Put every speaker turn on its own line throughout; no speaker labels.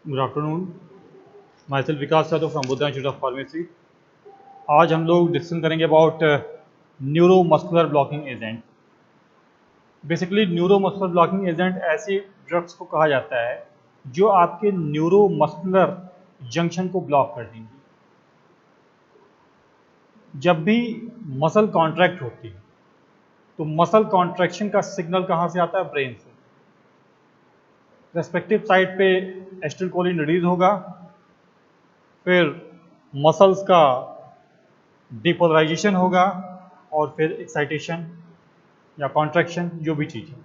Good afternoon, my self Vikas Yadav from Buddha institute of pharmacy. आज हम लोग डिस्कशन करेंगे about neuromuscular blocking agent. Basically neuromuscular blocking agent ऐसी drugs को कहा जाता है जो आपके न्यूरोमस्कुलर जंक्शन को ब्लॉक कर देंगी। जब भी मसल कॉन्ट्रैक्ट होती है तो मसल कॉन्ट्रैक्शन का सिग्नल कहाँ से आता है? ब्रेन से। रेस्पेक्टिव साइड पे एसिटिलकोलिन रिलीज होगा, फिर मसल्स का डिपोलराइजेशन होगा और फिर एक्साइटेशन या कॉन्ट्रैक्शन, जो भी चीज़ है।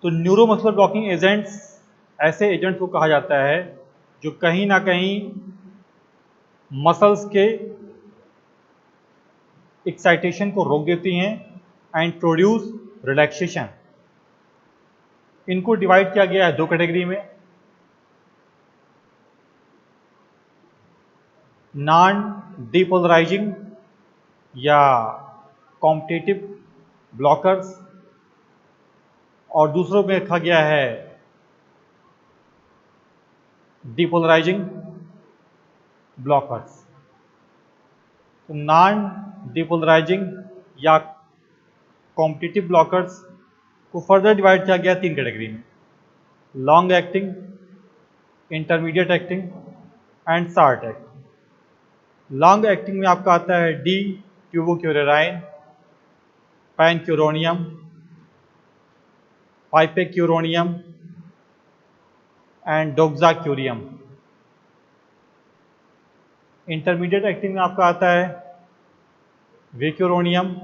तो न्यूरोमस्कुलर ब्लॉकिंग एजेंट्स ऐसे एजेंट्स को कहा जाता है जो कहीं ना कहीं मसल्स के एक्साइटेशन को रोक देती हैं एंड प्रोड्यूस रिलैक्सेशन। इनको डिवाइड किया गया है दो कैटेगरी में, नॉन डिपोलराइजिंग या कॉम्पिटिटिव ब्लॉकर्स, और दूसरों में रखा गया है डिपोलराइजिंग ब्लॉकर्स। तो नॉन डिपोलराइजिंग या कॉम्पिटिटिव ब्लॉकर्स को फर्दर डिवाइड किया गया तीन कैटेगरी में, long acting, intermediate acting and short acting. Long acting में आपका आता है डी ट्यूबोक्यूरेराइन, पैनक्यूरोनियम, पाइपेक्यूरोनियम एंड डोक्साक्यूरियम। इंटरमीडिएट एक्टिंग में आपका आता है वेक्यूरोनियम,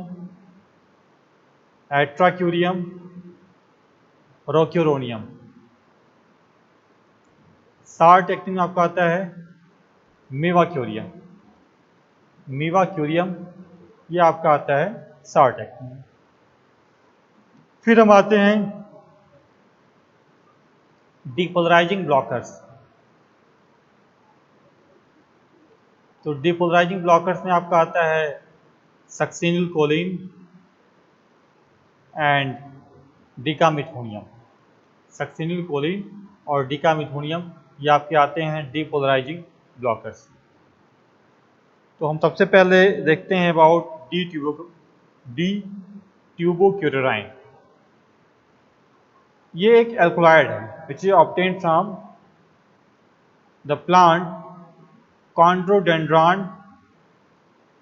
एट्राक्यूरियम, रोक्यूरोनियम। शॉर्ट एक्टिंग में आपका आता है मेवाक्यूरियम। मेवाक्यूरियम ये आपका आता है शॉर्ट एक्टिंग। फिर हम आते हैं डिपोलराइजिंग ब्लॉकर्स। तो डिपोलराइजिंग ब्लॉकर्स में आपका आता है सक्सिनिलकोलिन एंड डिकामिथोनियम। सक्सिनिलकोलिन और डिकामिथोनियम ये आपके आते हैं डिपोलराइजिंग ब्लॉकर्स। तो हम सबसे पहले देखते हैं अबाउट डी ट्यूबोक्यूरेराइन। ये एक एल्कोलाइड है which is obtained from the plant Chondrodendron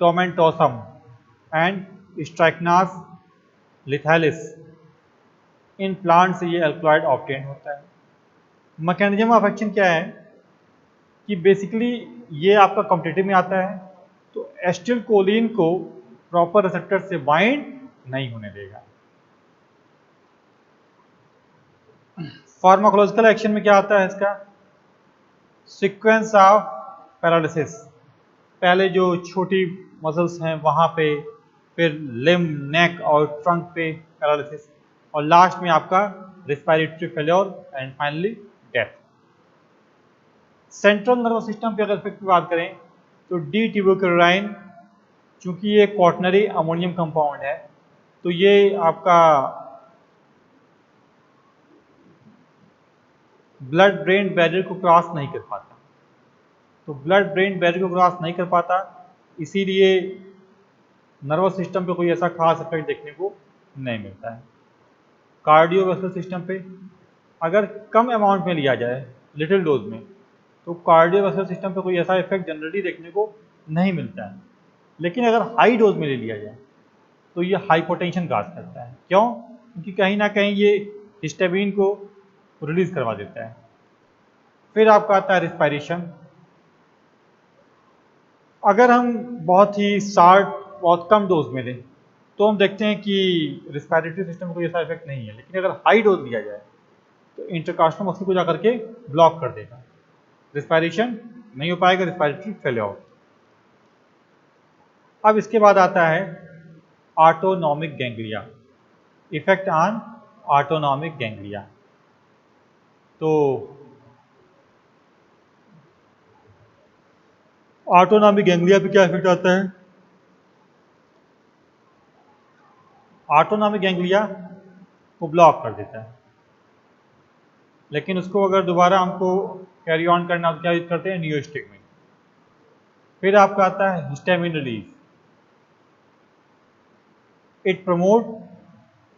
tomentosum and Strychnos lethalis. इन प्लांट से ये एल्कोलाइड ऑब्टेन होता है। मैकेनिज्म ऑफ एक्शन क्या है कि बेसिकली ये आपका कॉम्पिटिटिव में आता है, तो एसिटिलकोलिन को प्रॉपर रिसेप्टर से बाइंड नहीं होने देगा। फार्माकोलॉजिकल एक्शन में क्या आता है इसका? Sequence of paralysis. पहले जो छोटी मसल्स हैं वहाँ पे, फिर लिम्ब, नेक और ट्रंक पे पैरालिसिस, और लास्ट में आपका respiratory failure and finally death. Central nervous system पे अगर इफेक्ट की बात करें तो डी ट्यूबोक्यूरेराइन, चूंकि ये क्वाटनरी अमोनियम कंपाउंड है, तो ये आपका ब्लड ब्रेन बैरियर को क्रॉस नहीं कर पाता। तो ब्लड ब्रेन बैरियर को क्रॉस नहीं कर पाता, इसीलिए नर्वस सिस्टम पे कोई ऐसा खास इफेक्ट देखने को नहीं मिलता है। कार्डियोवैस्कुलर सिस्टम पे अगर कम अमाउंट में लिया जाए, लिटिल डोज में, तो कार्डियोवैस्कुलर सिस्टम पे कोई ऐसा इफेक्ट जनरली देखने को नहीं मिलता है। लेकिन अगर हाई डोज में ले लिया जाए तो ये हाइपोटेंशन काज करता है। क्यों? क्योंकि कहीं ना कहीं ये हिस्टामिन को रिलीज करवा देता है। फिर आपका आता है रिस्पायरेशन। अगर हम बहुत ही शार्ट, बहुत कम डोज में दें तो हम देखते हैं कि रिस्पायरेटरी सिस्टम में कोई ऐसा इफेक्ट नहीं है। लेकिन अगर हाई डोज लिया जाए तो इंटरकास्टल मसल को जाकर के ब्लॉक कर देगा, रिस्पायरेशन नहीं हो पाएगा, रिस्पायरेटरी फेल्योर। अब इसके बाद आता है autonomic ganglia, effect on autonomic ganglia. तो ऑटोनॉमिक गैंग्लिया पे क्या इफेक्ट आता है? ऑटोनॉमिक गैंग्लिया को ब्लॉक कर देता है। लेकिन उसको अगर दोबारा हमको कैरी ऑन करना तो क्या यूज करते हैं, नियोस्टिगमिन। फिर आपका आता है histamine release. It promote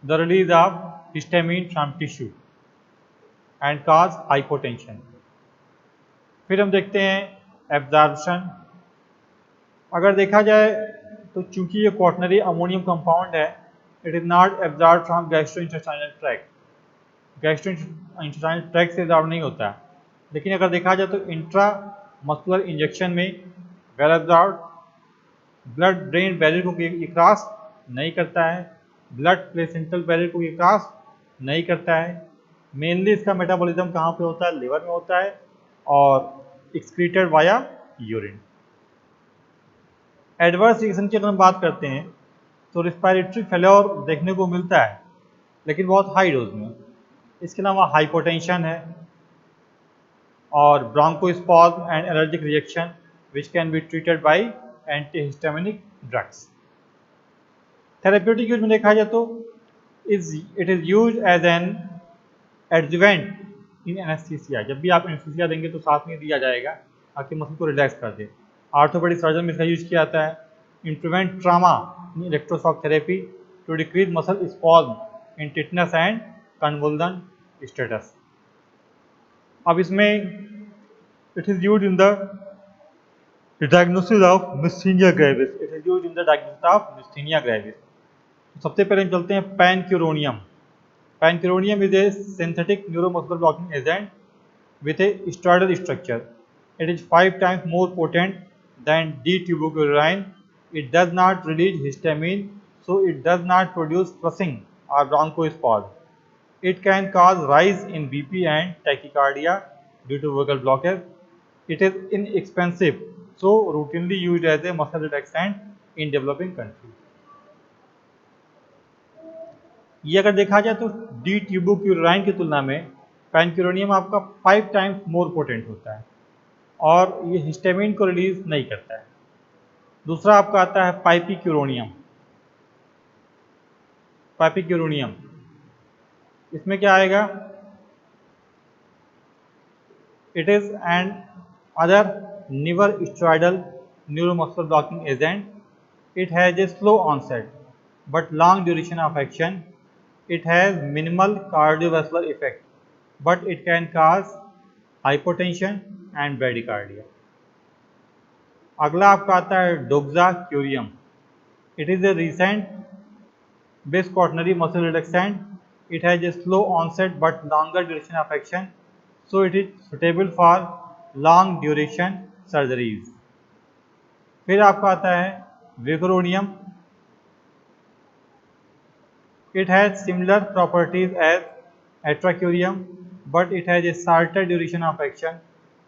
the release of histamine from tissue and cause hypotension. फिर हम देखते हैं एब्जॉर्प्शन। अगर देखा जाए तो चूंकि ये क्वाटरनरी अमोनियम कंपाउंड है, it is not absorb from gastrointestinal tract. Gastrointestinal tract से एब्जॉर्ब नहीं होता है। लेकिन अगर देखा जाए तो इंट्रा मस्कुलर इंजेक्शन में well absorb, blood brain barrier को ये क्रॉस नहीं करता है, ब्लड प्लेसेंटल बैरियर को ये क्रॉस नहीं करता है। मेनली इसका मेटाबॉलिज्म कहाँ पे होता है, लिवर में होता है और excreted via urine. Adverse reaction की अगर हम बात करते हैं तो रिस्पायरेटरी फेल्योर देखने को मिलता है, लेकिन बहुत हाई डोज में। इसके अलावा हाइपोटेंशन है और bronchospasm and allergic reaction which can be treated by antihistaminic drugs. Therapeutic use में देखा जाए तो it is use as an adjuvant in anaesthesia. जब भी आप एनेस्थीसिया देंगे तो साथ में दिया जाएगा ताकि मसल को रिलैक्स कर दे। ऑर्थोपेडिक सर्जन में इसका यूज किया जाता है in prevent trauma in electroshock therapy to decrease muscle spasm in tetanus and convulsion status. अब इसमें it is used in the diagnosis of myasthenia gravis. It is used in the diagnosis of myasthenia gravis. सबसे पहले हम चलते हैं pancuronium. Pancuronium is a synthetic neuromuscular blocking agent with a steroidal structure. It is 5 times more potent than D-tuberculin. It does not release histamine, so it does not produce flushing or bronchospasm. It can cause rise in BP and tachycardia due to vocal blockage. It is inexpensive, so routinely used as a muscle relaxant in developing countries. ये अगर देखा जाए तो D ट्यूबोक्यूराइन की तुलना में पैनक्यूरोनियम आपका 5 times more potent होता है और ये हिस्टामिन को रिलीज नहीं करता है। दूसरा आपका आता है पाइपिक्यूरोनियम। पाइपिक्यूरोनियम इसमें क्या आएगा, it is another newer steroidal neuromuscular blocking agent. It has a slow onset but long duration of action. It has minimal cardiovascular effect, but it can cause hypotension and bradycardia. अगला आपका आता है डोक्साक्यूरियम। It is a recent base quaternary muscle relaxant. It has a slow onset but longer duration of action, so it is suitable for long duration surgeries. फिर आपका आता है विग्रोनियम। It has similar properties as atracurium, but it has a shorter duration of action.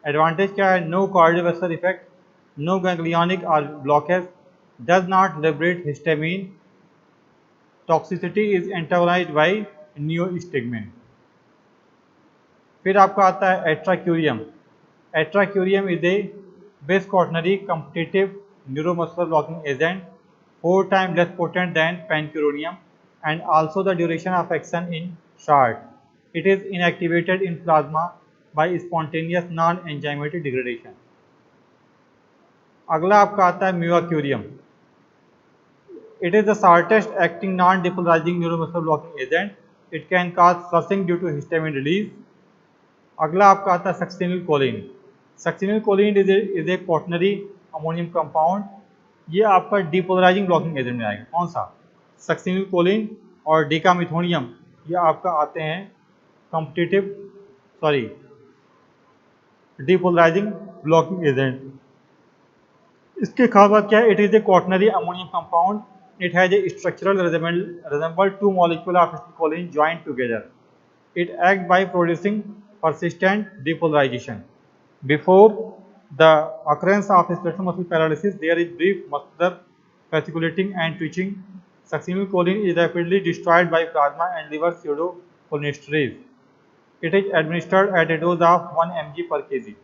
Advantage क्या है, no cardiovascular effect, no ganglionic or blockage, does not liberate histamine. Toxicity is antagonized by neostigmine. फिर आपका आता है atracurium. Atracurium is a base quaternary competitive neuromuscular blocking agent, 4 times less potent than pancuronium, and also the duration of action in short. It is inactivated in plasma by spontaneous non-enzymatic degradation. अगला आपका आता है म्यूआक्यूरियम। It is the shortest acting non-depolarizing neuromuscular blocking agent. It can cause flushing due to histamine release. अगला आपका आता है succinylcholine. Succinylcholine is a quaternary ammonium compound. ये आपका डिपोलराइजिंग ब्लॉकिंग एजेंट में आएगा। कौन सा, सक्सिनिलकोलिन और डिकामिथोनियम, ये आपका आते हैं डिपोलराइजिंग ब्लॉकिंग एजेंट। इसके खास बात क्या है, it is a quaternary ammonium compound. It has A structural resemble two molecules of acetylcholine joined together. It acts by producing persistent depolarization. Before the occurrence of skeletal muscle paralysis, there is brief muscular fasciculating and twitching. Succinylcholine is rapidly destroyed by plasma and liver pseudocholinesterase. It is administered at a dose of 1 mg per kg.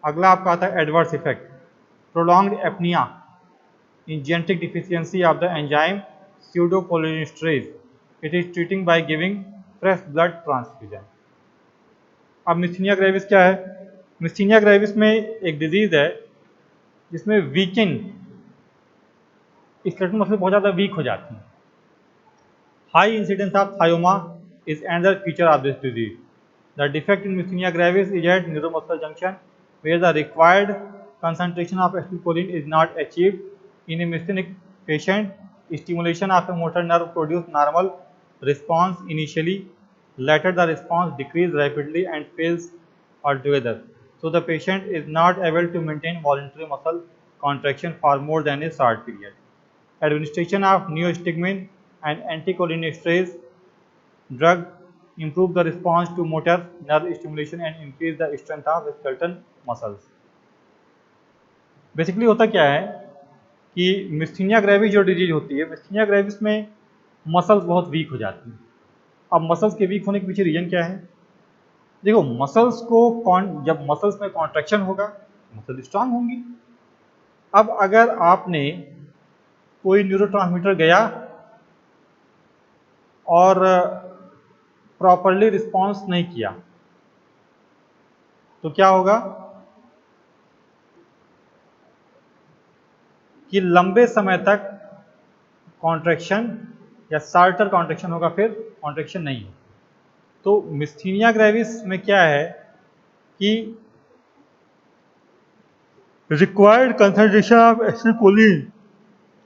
अगला आपका आता है adverse effect, prolonged apnoea in genetic deficiency of the enzyme pseudocholinesterase. It is treating by giving fresh blood transfusion. अब मिस्थीनिया gravis क्या है? मिस्थीनिया gravis में एक disease है जिसमें वीकेंड स्केलेटल मसल बहुत ज़्यादा वीक हो जाती है. High incidence of thymoma is another feature of this disease. The defect in myasthenia gravis is at neuromuscular junction where the required concentration of acetylcholine is not achieved. In a myasthenic patient, stimulation of a motor nerve produces normal response initially. Later, the response decreases rapidly and fails altogether. So, the patient is not able to maintain voluntary muscle contraction for more than a short period. Administration of neostigmine and anticholinesterase drug improve the response to motor nerve stimulation and increase the strength of skeletal muscles. Basically होता क्या है कि मिस्थीनिया gravis जो disease होती है, मिस्थीनिया gravis में muscles बहुत week हो जाती हैं. अब मसल्स के वीक होने के पीछे रीजन क्या है? देखो, मसल्स को जब मसल्स में कॉन्ट्रैक्शन होगा मसल स्ट्रांग होंगी. अब अगर आपने कोई न्यूरोट्रांसमीटर गया और प्रॉपरली रिस्पॉन्स नहीं किया तो क्या होगा कि लंबे समय तक कॉन्ट्रैक्शन या शार्टर कॉन्ट्रैक्शन होगा, फिर कॉन्ट्रैक्शन नहीं है. तो मिस्थीनिया ग्रेविस में क्या है कि required concentration of acetylcholine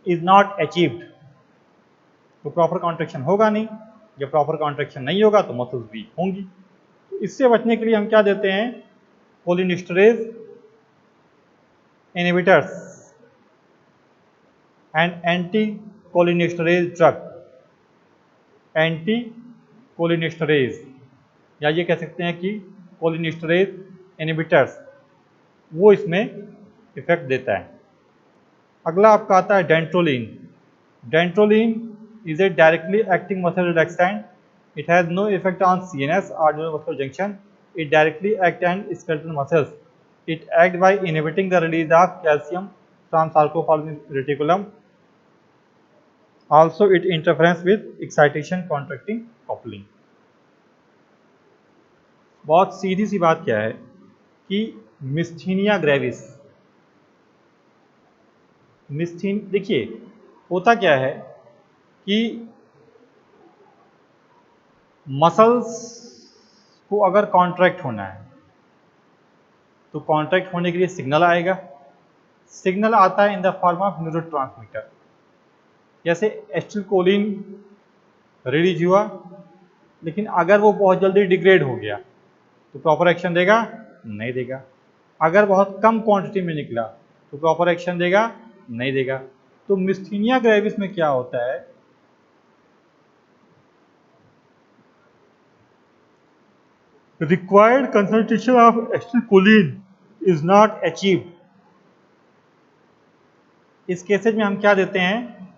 is not achieved. तो प्रॉपर कॉन्ट्रैक्शन होगा नहीं. जब प्रॉपर कॉन्ट्रैक्शन नहीं होगा तो मसल्स वीक होंगी. तो इससे बचने के लिए हम क्या देते हैं? Cholinesterase inhibitors and anti cholinesterase drug. Anti cholinesterase या ये कह सकते हैं कि कोलिनेस्टरेज इनहिबिटर्स, वो इसमें इफेक्ट देता है. अगला आपका आता है dantrolene. Dantrolene is a directly acting muscle relaxant. It has no effect on CNS or neuromuscular junction. It directly acts on skeletal muscles. It acts by inhibiting the release of calcium from sarcoplasmic reticulum. Also, it interferes with excitation contracting coupling. बहुत सीधी सी बात क्या है कि मिस्थीनिया gravis, देखिए होता क्या है कि मसल्स को अगर कॉन्ट्रैक्ट होना है तो कॉन्ट्रैक्ट होने के लिए सिग्नल आएगा. सिग्नल आता है in the form of neurotransmitter. जैसे एसिटिलकोलिन रिलीज हुआ, लेकिन अगर वो बहुत जल्दी डिग्रेड हो गया तो प्रॉपर एक्शन देगा? नहीं देगा. अगर बहुत कम क्वांटिटी में निकला तो प्रॉपर एक्शन देगा? नहीं देगा. तो मिस्थीनिया ग्रेविस में क्या होता है? Required concentration of acetylcholine is not achieved. इस केसेज में हम क्या देते हैं?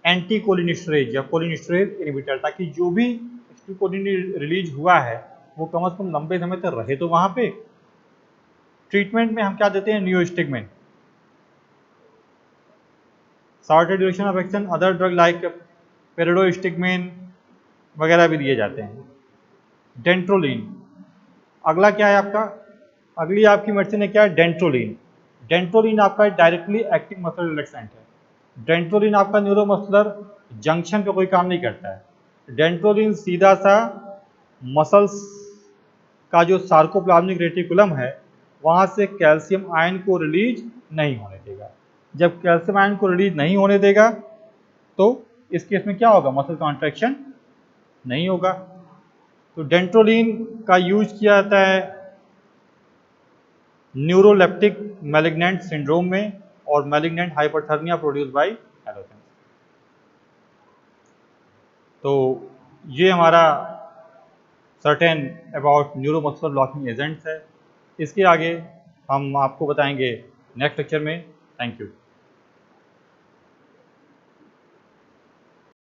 एंटी कोलिनेस्टरेज या कोलिनेस्टरेज इनहिबिटर, ताकि जो भी एसिटिलकोलिन रिलीज हुआ है वो कम से कम लंबे समय तक रहे तो वहां पे. ट्रीटमेंट में हम क्या देते हैं? Neostigmine. Shorted duration of action other drug like pyridostigmine वगैरह भी दिए जाते हैं. डेंट्रोलिन. अगला क्या है आपका? अगली आपकी मेडिसिन है क्या है? डेंट्रोलिन. डेंट्रोलिन आपका डायरेक्टली एक्टिंग मसल रिलैक्सेंट है. डेंट्रोलिन आपका न्यूरोमस्कुलर जंक्शन पे कोई काम नहीं करता है. डेंट्रोलिन सीधा सा मसल्स का जो सार्कोप्लाज्मिक रेटिकुलम है वहां से कैल्शियम आयन को रिलीज नहीं होने देगा. जब कैल्शियम आयन को रिलीज नहीं होने देगा तो इस केस में क्या होगा? मसल कॉन्ट्रैक्शन नहीं होगा. तो डेंट्रोलिन का यूज किया जाता है न्यूरोलेप्टिक मैलिग्नेंट सिंड्रोम में और मैलिग्नेंट हाइपरथर्मिया प्रोड्यूस बाय हैलोसेंस. तो ये हमारा certain about neuromuscular blocking agents है. इसके आगे हम आपको बताएंगे नेक्स्ट लेक्चर में. Thank you.